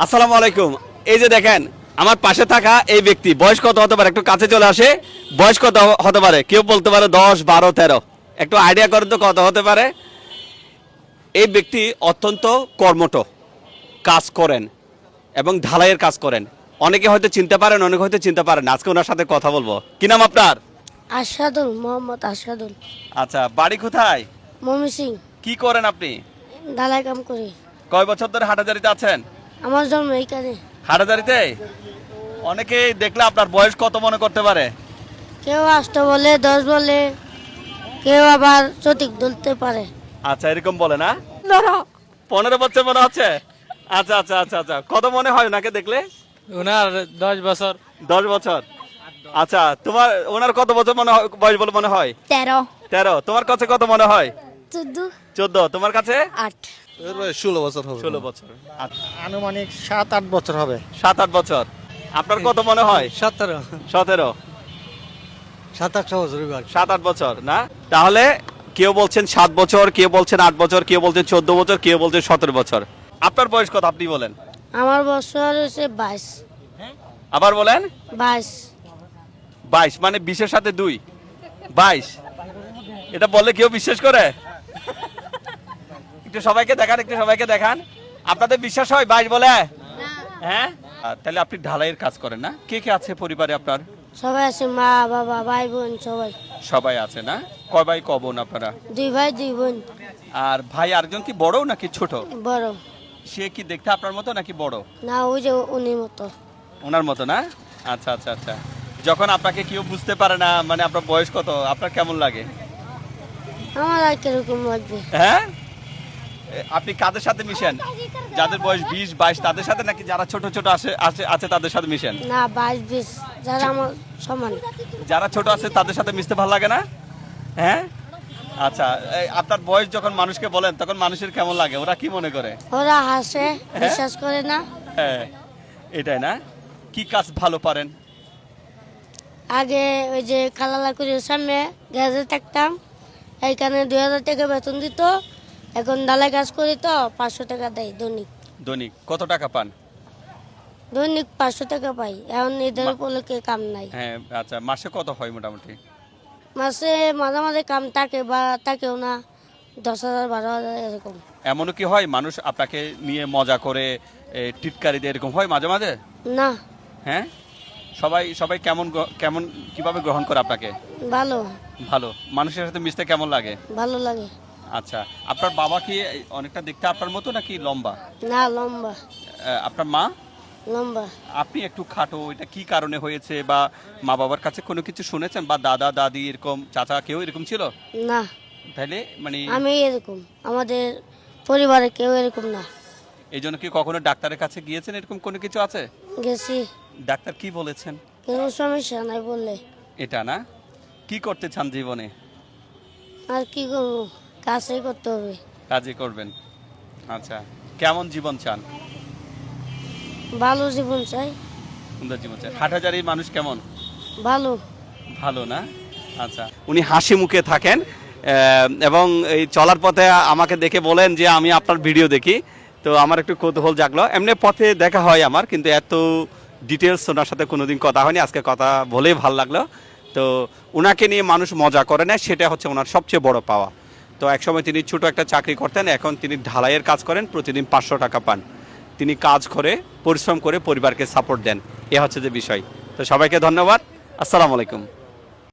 আসসালামু আলাইকুম। এই যে দেখেন আমার পাশে থাকা এই ব্যক্তি বয়স কত হতে পারে, একটু কাছে চলে আসে। বয়স কত হতে পারে? কেউ বলতে পারে 10, 12, 13। একটু আইডিয়া করেন তো কত হতে পারে। এই ব্যক্তি অত্যন্ত কর্মঠ, কাজ করেন এবং ঢালাইয়ের কাজ করেন। অনেকে হয়তো চিনতে পারেন, অনেকে হয়তো চিনতে পারেন না। আজকে ওনার সাথে কথা বলবো। কি নাম আপনার? আশাদুল মোহাম্মদ আশাদুল। আচ্ছা, বাড়ি কোথায়? মমি সিং। কি করেন আপনি? ঢালাই কাম করি। কয় বছর ধরে হাটাজারিতে আছেন? আমার জন্ম এইখানে। হাটাজারিতে অনেকেই দেখলে আপনার বয়স কত মনে করতে পারে? কেউ 8 বলে, 10 বলে, কেউ আবার সঠিক ধরতে পারে। আচ্ছা, এরকম বলে না? 15 বছর মনে হচ্ছে। আচ্ছা আচ্ছা আচ্ছা আচ্ছা, কত মনে হয় ওনাকে দেখলে? ওনার 10 বছর। 10 বছর। আচ্ছা, তোমার ওনার কত বছর মনে হয় বয়স বলে মনে হয়? 13, 13। তোমার কাছে কত মনে হয়? 14, 14। তোমার কাছে? 8। 16 বছর হবে। 16 বছর। আচ্ছা, আনুমানিক 7-8 বছর হবে। 7-8 বছর। আপনার কত মনে হয়? 17 17। 27 বছর এবার। 7-8 বছর না? তাহলে কেউ বলছেন 7 বছর, কেউ বলছেন 8 বছর, কেউ বলছেন 14 বছর, কেউ বলছেন 17 বছর। আপনার বয়স কত আপনি বলেন? আমার বছর হচ্ছে 22। আবার বলেন। 22। 22 মানে 20-এর সাথে 2, 22। এটা বললে কেউ বিশ্বাস করে? একটু সবাইকে দেখান, একটু সবাইকে দেখান। আপনাদের বিশ্বাস হয় 22 বলে? হ্যাঁ। তাহলে আপনি ঢালাইয়ের কাজ করেন না? কে কে আছে পরিবারে আপনার? সবাই আছে, মা বাবা ভাই বোন সবাই। সবাই আছে না? কয় ভাই কয় বোন আপনারা? 2 ভাই 2 বোন। আর ভাই আরেকজন কি বড় নাকি ছোট? বড়। সে কি দেখতে আপনার মতো নাকি বড়? না, ওই যে উনির মতো। ওনার মতো না? আচ্ছা আচ্ছা আচ্ছা। যখন আপনাকে কেউ বুঝতে পারে না, মানে আপনার বয়স কত, আপনার কেমন লাগে? আমার আর কিরকম লাগবে। হ্যাঁ, আপনি কাদের সাথে মিশেন? যাদের বয়স 20, 22 তাদের সাথে, নাকি যারা ছোট ছোট আছে তাদের সাথে মিশেন? না, 22, 20 যারা আমার সমান। যারা ছোট আছে তাদের সাথে মিশতে ভালো লাগে না? হ্যাঁ। আচ্ছা, আপনার বয়স যখন মানুষকে বলেন তখন মানুষের কেমন লাগে? ওরা কি মনে করে? ওরা হাসে, বিশ্বাস করে না। হ্যাঁ, এটাই না? কি কাজ ভালো পারেন? আগে ওই যে কালালাকুড়ির সামনে গ্যারেজে থাকতাম, এইখানে 2000 টাকা বেতন দিত। এখন ডালাই কাজ করি তো 500 টাকা দেয় দৈনিক। দৈনিক কত টাকা পান? দৈনিক 500 টাকা পাই। এখন ঈদের উপলক্ষে কাম নাই। হ্যাঁ। আচ্ছা, মাসে কত হয় মোটামুটি? মাসে মাঝে মাঝে কাম থাকে বা থাকেও না, 10,000, 12,000 এরকম। এমনও কি হয় মানুষ আপনাকে নিয়ে মজা করে টিটকারি দিয়ে, এরকম হয় মাঝে মাঝে? না, হ্যাঁ। সবাই সবাই কেমন কেমন কিভাবে গ্রহণ করে আপনাকে? ভালো। ভালো। মানুষের সাথে মিশতে কেমন লাগে? ভালো লাগে। আচ্ছা, আপনার বাবা কি অনেকটা দেখতে আপনার মতো নাকি লম্বা? না, লম্বা। আপনার মা? লম্বা। আপনি একটু খাটো, এটা কি কারণে হয়েছে? বা মা বাবার কাছে কোনো কিছু শুনেছেন, বা দাদা দাদি এরকম, চাচা কেউ এরকম ছিল? না, তাহলে মানে আমি এরকম, আমাদের পরিবারে কেউ এরকম না। এই জন্য কি কখনো ডাক্তারের কাছে গিয়েছেন, এরকম কোনো কিছু আছে? গেছি, ডাক্তার কি বলেছেন? কোনো সমস্যা নাই বললে। এটা না? কি করতে চান জীবনে? আর কি করবো, কাজই করতে হবে। কাজই করবেন। আচ্ছা, কেমন জীবন চান? ভালো জীবন চাই। সুন্দর জীবন চান। হাটহাজারির মানুষ কেমন? ভালো। ভালো না? আচ্ছা, উনি হাসি মুখে থাকেন এবং এই চলার পথে আমাকে দেখে বলেন যে আমি আপনার ভিডিও দেখি। তো আমার একটু কৌতূহল জাগলো। এমনি পথে দেখা হয় আমার, কিন্তু এত ডিটেলস ওনার সাথে কোনোদিন কথা হয়নি। আজকে কথা বলেই ভালো লাগলো। তো ওনাকে নিয়ে মানুষ মজা করে না, সেটা হচ্ছে ওনার সবচেয়ে বড় পাওয়া। তো একসময় তিনি ছোট একটা চাকরি করতেন, এখন তিনি ঢালাইয়ের কাজ করেন, প্রতিদিন 500 টাকা পান। তিনি কাজ করে পরিশ্রম করে পরিবারকে সাপোর্ট দেন। এ হচ্ছে যে বিষয়। তো সবাইকে ধন্যবাদ। আসসালামু আলাইকুম।